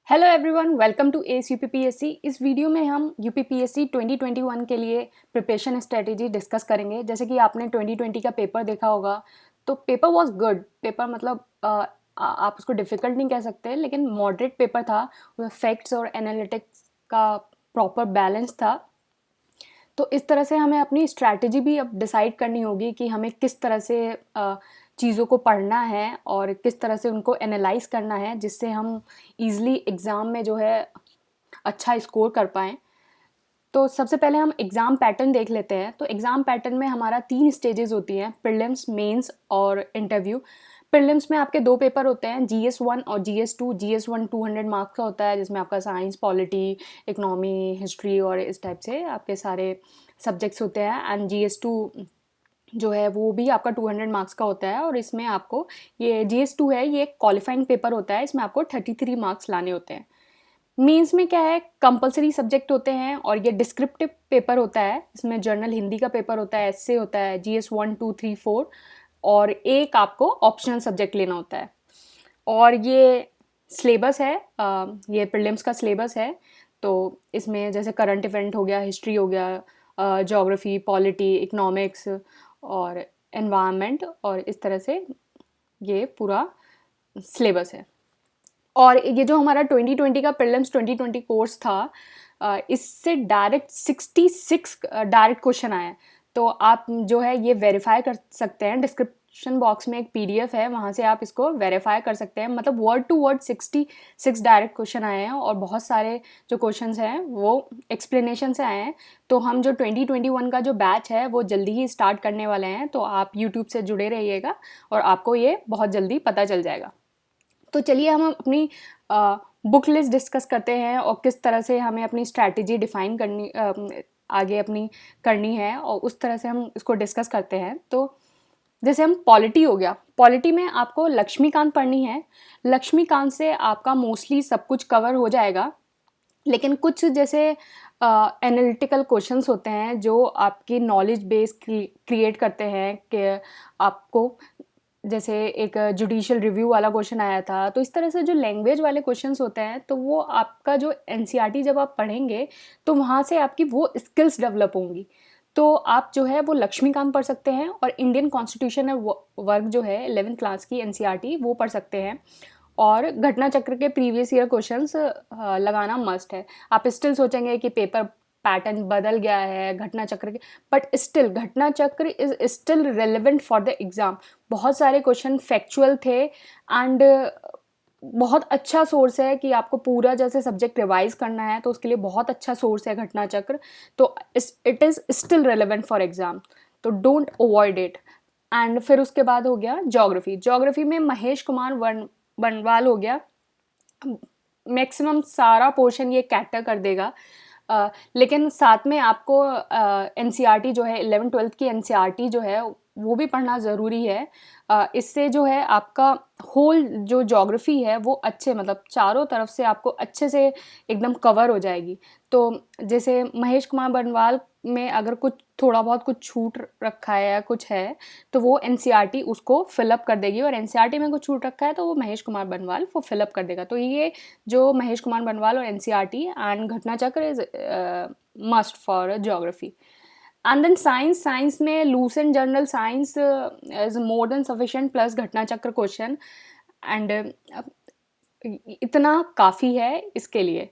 Hello everyone, welcome to S UPPSC. इस वीडियो में हम यूपीपीएससी 2021 के लिए प्रिपरेशन स्ट्रेटेजी डिस्कस करेंगे। जैसे कि आपने 2020 का पेपर देखा होगा, तो पेपर वाज गुड। पेपर मतलब आप उसको डिफ़िकल्ट नहीं कह सकते, लेकिन मॉडरेट पेपर था। उसमें फैक्ट्स और एनालिटिक्स का प्रॉपर बैलेंस था। तो इस तरह से हमें अपनी स्ट्रैटेजी भी अब डिसाइड करनी होगी कि हमें किस तरह से चीज़ों को पढ़ना है और किस तरह से उनको एनालाइज करना है, जिससे हम ईज़िली एग्ज़ाम में जो है अच्छा स्कोर कर पाएँ। तो सबसे पहले हम एग्ज़ाम पैटर्न देख लेते हैं। तो एग्ज़ाम पैटर्न में हमारा 3 स्टेजेस होती हैं, प्रीलिम्स, मेंस और इंटरव्यू। प्रीलिम्स में आपके 2 पेपर होते हैं, जीएस 1 और जीएस 2। जीएस 1 200 मार्क्स का होता है, जिसमें आपका साइंस, पॉलिटी, इकोनॉमी, हिस्ट्री और इस टाइप से आपके सारे सब्जेक्ट्स होते हैं। एंड जीएस 2 जो है वो भी आपका 200 मार्क्स का होता है, और इसमें आपको ये जीएस 2 है, ये क्वालिफाइंग पेपर होता है। इसमें आपको 33 मार्क्स लाने होते हैं। मेंस में क्या है, कंपलसरी सब्जेक्ट होते हैं और ये डिस्क्रिप्टिव पेपर होता है। इसमें जर्नल हिंदी का पेपर होता है, एस्से होता है, जीएस 1 2 3 4, और एक आपको ऑप्शनल सब्जेक्ट लेना होता है। और ये सिलेबस है, ये प्रीलिम्स का सिलेबस है। तो इसमें जैसे करंट इवेंट हो गया, हिस्ट्री हो गया, ज्योग्राफी, पॉलिटी, इकोनॉमिक्स और एनवायरनमेंट, और इस तरह से ये पूरा सिलेबस है। और ये जो हमारा 2020 का प्रीलिम्स 2020 कोर्स था, इससे डायरेक्ट 66 डायरेक्ट क्वेश्चन आए हैं। तो आप जो है ये वेरीफाई कर सकते हैं, डिस्क्रिप्शन बॉक्स में एक पीडीएफ है, वहाँ से आप इसको वेरीफाई कर सकते हैं। मतलब word to word 66 direct question आए हैं, और बहुत सारे जो क्वेश्चंस हैं वो एक्सप्लेनेशन से आए हैं। तो हम जो 2021 का जो बैच है वो जल्दी ही स्टार्ट करने वाले हैं, तो आप यूट्यूब से जुड़े रहिएगा और आपको ये बहुत जल्दी पता चल जाएगा। तो चलिए हम अपनी बुक लिस्ट डिस्कस करते हैं और किस तरह से हमें अपनी स्ट्रैटेजी डिफाइन करनी, आगे अपनी करनी है, और उस तरह से हम इसको डिस्कस करते हैं। तो जैसे हम पॉलिटी हो गया, पॉलिटी में आपको लक्ष्मीकांत पढ़नी है। लक्ष्मीकांत से आपका मोस्टली सब कुछ कवर हो जाएगा, लेकिन कुछ जैसे एनालिटिकल क्वेश्चंस होते हैं जो आपकी नॉलेज बेस क्रिएट करते हैं कि आपको, जैसे एक जुडिशियल रिव्यू वाला क्वेश्चन आया था। तो इस तरह से जो लैंग्वेज वाले क्वेश्चंस होते हैं, तो वो आपका जो एनसीईआरटी जब आप पढ़ेंगे तो वहाँ से आपकी वो स्किल्स डेवलप होंगी। तो आप जो है वो लक्ष्मीकांत पढ़ सकते हैं, और इंडियन कॉन्स्टिट्यूशन वर्क जो है 11th क्लास की एनसीईआरटी वो पढ़ सकते हैं। और घटना चक्र के प्रीवियस ईयर क्वेश्चंस लगाना मस्ट है। आप स्टिल सोचेंगे कि पेपर पैटर्न बदल गया है घटना चक्र के, बट स्टिल घटना Chakra is still relevant for the exam. बहुत सारे क्वेश्चन फैक्चुअल थे, एंड बहुत अच्छा सोर्स है कि आपको पूरा जैसे सब्जेक्ट रिवाइज करना है, तो उसके लिए बहुत अच्छा सोर्स है घटना चक्र। तो it is still relevant for exam, तो डोंट अवॉइड इट। एंड फिर उसके बाद हो गया ज्योग्राफी। ज्योग्राफी में महेश कुमार बनवाल हो गया, मैक्सिमम सारा पोर्शन ये कैटर कर देगा। लेकिन साथ में आपको एनसीईआरटी जो है 11th-12th की एनसीईआरटी जो है वो भी पढ़ना ज़रूरी है। इससे जो है आपका होल जो ज्योग्राफी है वो अच्छे, मतलब चारों तरफ से आपको अच्छे से एकदम कवर हो जाएगी। तो जैसे महेश कुमार बनवाल में अगर कुछ थोड़ा बहुत कुछ छूट रखा है या कुछ है, तो वो एनसीईआरटी उसको फिलअप कर देगी, और एनसीईआरटी में कुछ छूट रखा है तो वो महेश कुमार बनवाल वो फिलअप कर देगा। तो ये जो महेश कुमार बनवाल और NCERT and Ghatna Chakra is must for geography. And then science में Lucent general science is more than sufficient plus Ghatna Chakra question, and इतना काफ़ी है इसके लिए।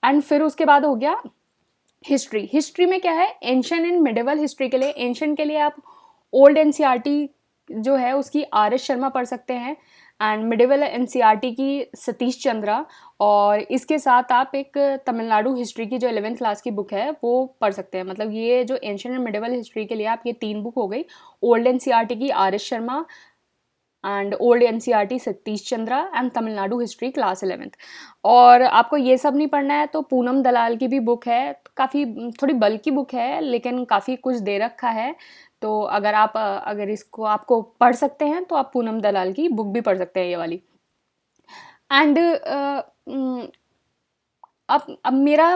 एंड फिर उसके बाद हो गया हिस्ट्री। हिस्ट्री में क्या है, एंशियंट एंड मिडिवल हिस्ट्री के लिए, एंशियंट के लिए आप ओल्ड एनसीईआरटी जो है उसकी आर एस शर्मा पढ़ सकते हैं, एंड मिडिवल एनसीईआरटी की सतीश चंद्रा। और इसके साथ आप एक तमिलनाडु हिस्ट्री की जो 11th क्लास की बुक है वो पढ़ सकते हैं। मतलब ये जो एंशियंट एंड मिडिवल हिस्ट्री के लिए आप ये 3 बुक हो गई, ओल्ड एनसीईआरटी की R S Sharma, and old NCERT Satish Chandra, and Tamil Nadu history class 11th। और आपको ये सब नहीं पढ़ना है तो पूनम दलाल की भी बुक है, काफ़ी थोड़ी बल्कि बुक है लेकिन काफ़ी कुछ दे रखा है। तो अगर इसको आपको पढ़ सकते हैं तो आप पूनम दलाल की बुक भी पढ़ सकते हैं, ये वाली। एंड अब मेरा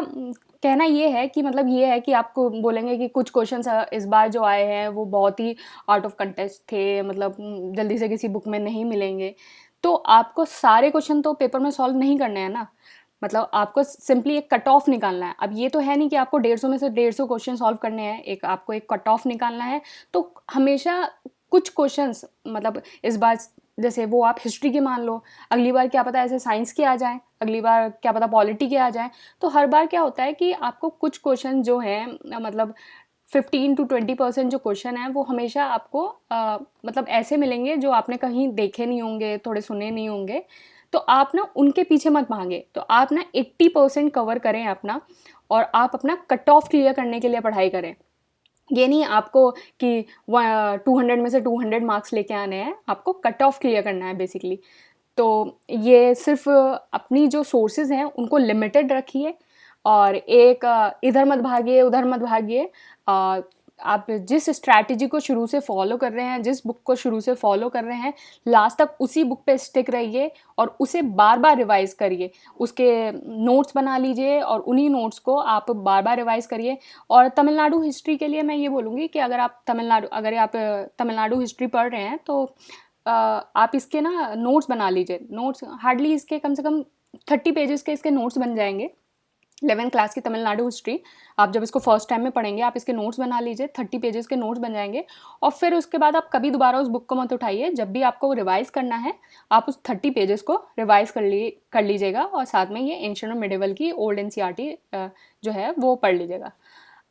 कहना ये है कि मतलब ये है कि आपको बोलेंगे कि कुछ क्वेश्चंस इस बार जो आए हैं वो बहुत ही आउट ऑफ कंटेक्स्ट थे, मतलब जल्दी से किसी बुक में नहीं मिलेंगे। तो आपको सारे क्वेश्चन तो पेपर में सॉल्व नहीं करने हैं ना, मतलब आपको सिंपली एक कट ऑफ निकालना है। अब ये तो है नहीं कि आपको 150 में से 150 क्वेश्चन सॉल्व करने हैं, एक आपको एक कट ऑफ निकालना है। तो हमेशा कुछ क्वेश्चंस, मतलब इस बार जैसे वो आप हिस्ट्री के मान लो, अगली बार क्या पता ऐसे साइंस के आ जाएँ, अगली बार क्या पता पॉलिटी के आ जाएँ। तो हर बार क्या होता है कि आपको कुछ क्वेश्चन जो हैं मतलब 15 to 20% जो क्वेश्चन हैं वो हमेशा आपको मतलब ऐसे मिलेंगे जो आपने कहीं देखे नहीं होंगे, थोड़े सुने नहीं होंगे। तो आप ना उनके पीछे मत भागें, तो आप ना 80% कवर करें अपना, और आप अपना कट ऑफ क्लियर करने के लिए पढ़ाई करें। ये नहीं आपको कि 200 में से 200 मार्क्स लेके आने हैं, आपको कट ऑफ क्लियर करना है बेसिकली। तो ये सिर्फ अपनी जो सोर्सेज हैं उनको लिमिटेड रखिए, और एक इधर मत भागिए उधर मत भागिए। आप जिस स्ट्रैटेजी को शुरू से फॉलो कर रहे हैं, जिस बुक को शुरू से फॉलो कर रहे हैं, लास्ट तक उसी बुक पे स्टिक रहिए और उसे बार बार रिवाइज करिए। उसके नोट्स बना लीजिए और उन्हीं नोट्स को आप बार बार रिवाइज करिए। और तमिलनाडु हिस्ट्री के लिए मैं ये बोलूँगी कि अगर आप तमिलनाडु हिस्ट्री पढ़ रहे हैं तो आप इसके ना नोट्स बना लीजिए। नोट्स हार्डली इसके कम से कम 30 पेजेस के इसके नोट्स बन जाएंगे। 11th क्लास की तमिलनाडु हिस्ट्री आप जब इसको फर्स्ट टाइम में पढ़ेंगे, आप इसके नोट्स बना लीजिए, 30 पेजेस के नोट्स बन जाएंगे। और फिर उसके बाद आप कभी दोबारा उस बुक को मत उठाइए, जब भी आपको रिवाइज करना है आप उस 30 पेजेस को रिवाइज कर लीजिएगा, और साथ में ये एंशिएंट और मिडिवल की ओल्ड एनसीईआरटी जो है वो पढ़ लीजिएगा।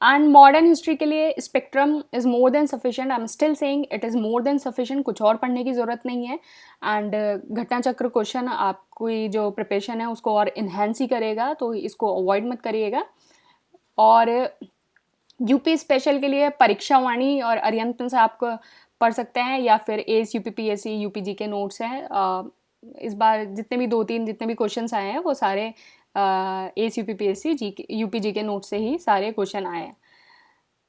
एंड मॉडर्न हिस्ट्री के लिए spectrum is more than sufficient, I am still saying it is more than sufficient, कुछ और पढ़ने की ज़रूरत नहीं है। एंड घटना चक्र क्वेश्चन आपकी जो प्रिपरेशन है उसको और इन्हेंस ही करेगा, तो इसको अवॉइड मत करिएगा। और यूपी स्पेशल के लिए परीक्षा वाणी और अरिहंत से आप पढ़ सकते हैं, या फिर एस यूपीपीएससी यूपीजी के नोट्स हैं। इस बार जितने भी 2-3 जितने भी क्वेश्चंस आए हैं वो सारे एस यूपीपीएससी यूपीजी के नोट से ही सारे क्वेश्चन आए हैं।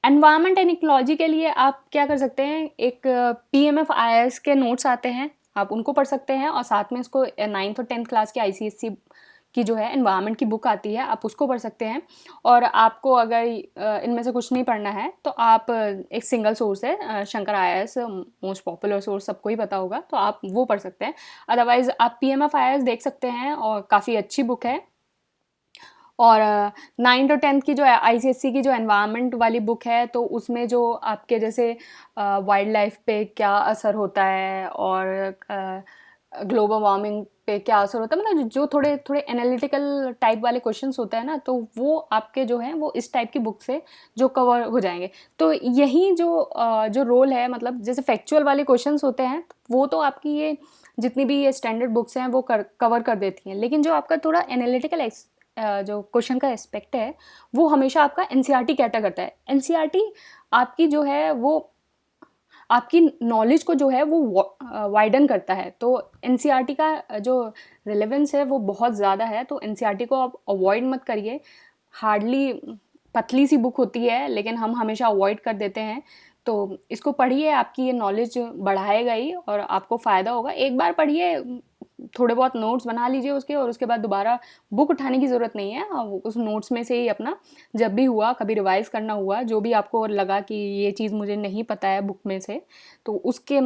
एनवायरनमेंट एंड इकोलॉजी के लिए आप क्या कर सकते हैं, एक पीएमएफ आईएएस के नोट्स आते हैं, आप उनको पढ़ सकते हैं, और साथ में इसको 9th और 10th क्लास की आईसीएससी की जो है एनवायरनमेंट की बुक आती है, आप उसको पढ़ सकते हैं। और आपको अगर इनमें से कुछ नहीं पढ़ना है तो आप एक सिंगल सोर्स है Shankar IAS, most popular source सबको ही पता होगा, तो आप वो पढ़ सकते हैं। अदरवाइज आप पीएमएफ आईएएस देख सकते हैं, और काफ़ी अच्छी बुक है। और 9th और 10th की जो आईसीएससी की जो एनवायरनमेंट वाली बुक है, तो उसमें जो आपके जैसे वाइल्ड लाइफ पे क्या असर होता है, और ग्लोबल वार्मिंग पे क्या असर होता है, मतलब जो थोड़े थोड़े एनालिटिकल टाइप वाले क्वेश्चंस होते हैं ना, तो वो आपके जो हैं वो इस टाइप की बुक से जो कवर हो जाएंगे। तो यही जो रोल है, मतलब जैसे फैक्चुअल वाले क्वेश्चंस होते हैं वो तो आपकी ये जितनी भी ये स्टैंडर्ड बुक्स हैं वो कवर कर देती हैं, लेकिन जो आपका थोड़ा एनालिटिकल जो क्वेश्चन का एस्पेक्ट है वो हमेशा आपका एनसीईआरटी कैटर करता है। एनसीईआरटी आपकी जो है वो आपकी नॉलेज को जो है वो वाइडन करता है। तो एनसीईआरटी का जो रिलेवेंस है वो बहुत ज़्यादा है, तो एनसीईआरटी को आप अवॉइड मत करिए। हार्डली पतली सी बुक होती है, लेकिन हम हमेशा अवॉइड कर देते हैं। तो इसको पढ़िए, आपकी ये नॉलेज बढ़ाएगा ही और आपको फ़ायदा होगा। एक बार पढ़िए, थोड़े बहुत नोट्स बना लीजिए उसके, और उसके बाद दोबारा बुक उठाने की ज़रूरत नहीं है। उस नोट्स में से ही अपना जब भी हुआ, कभी रिवाइज़ करना हुआ, जो भी आपको लगा कि ये चीज़ मुझे नहीं पता है बुक में से, तो उसके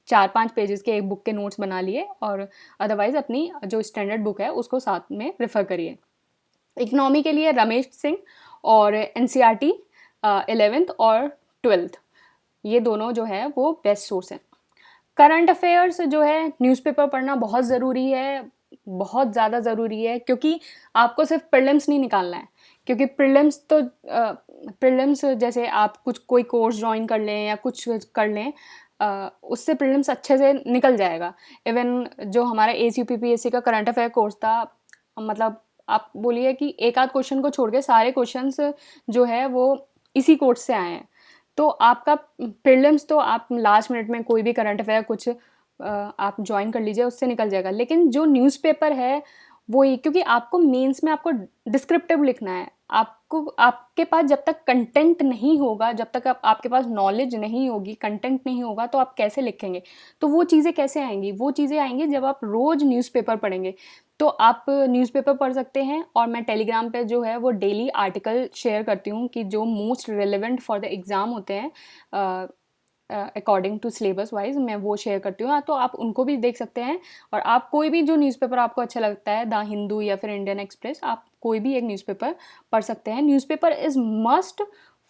4-5 पेजेस के एक बुक के नोट्स बना लिए, और अदरवाइज़ अपनी जो स्टैंडर्ड बुक है उसको साथ में रेफ़र करिए। इकोनॉमी के लिए रमेश सिंह और एनसीईआरटी 11th और 12th, ये दोनों जो है वो बेस्ट सोर्स हैं। करंट अफेयर्स जो है न्यूज़पेपर पढ़ना बहुत ज़रूरी है, बहुत ज़्यादा ज़रूरी है, क्योंकि आपको सिर्फ प्रीलिम्स नहीं निकालना है। क्योंकि प्रीलिम्स जैसे आप कोई कोर्स ज्वाइन कर लें या कुछ कर लें, उससे प्रीलिम्स अच्छे से निकल जाएगा। इवन जो हमारा एसयूपीपीएससी का करंट अफेयर कोर्स था, मतलब आप बोलिए कि एक आध क्वेश्चन को छोड़ के सारे क्वेश्चंस जो है वो इसी कोर्स से आए हैं। तो आपका प्रीलिम्स तो आप लास्ट मिनट में कोई भी करंट अफेयर कुछ आप ज्वाइन कर लीजिए, उससे निकल जाएगा। लेकिन जो न्यूज़पेपर है वो ही, क्योंकि आपको मेंस में आपको डिस्क्रिप्टिव लिखना है। आपके पास जब तक कंटेंट नहीं होगा, जब तक आपके पास नॉलेज नहीं होगी, कंटेंट नहीं होगा, तो आप कैसे लिखेंगे? तो वो चीज़ें कैसे आएंगी? वो चीज़ें आएंगी जब आप रोज़ न्यूज़पेपर पढ़ेंगे। तो आप न्यूज़पेपर पढ़ सकते हैं, और मैं टेलीग्राम पे जो है वो डेली आर्टिकल शेयर करती हूँ कि जो most relevant for the exam होते हैं, अकॉर्डिंग टू सिलेबस वाइज मैं वो शेयर करती हूँ, तो आप उनको भी देख सकते हैं। और आप कोई भी जो न्यूज़पेपर आपको अच्छा लगता है, द हिंदू या फिर इंडियन एक्सप्रेस, आप कोई भी एक न्यूज़पेपर पढ़ सकते हैं। Newspaper is must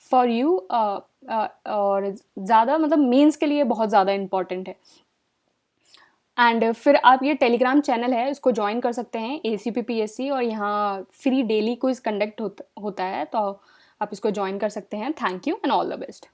for you, और ज़्यादा मतलब मेंस के लिए बहुत ज़्यादा इंपॉर्टेंट है। एंड फिर आप ये टेलीग्राम चैनल है इसको ज्वाइन कर सकते हैं, ACPPSC, और यहाँ फ्री डेली क्विज कंडक्ट होता है, तो आप इसको ज्वाइन कर सकते हैं। Thank you and all the best.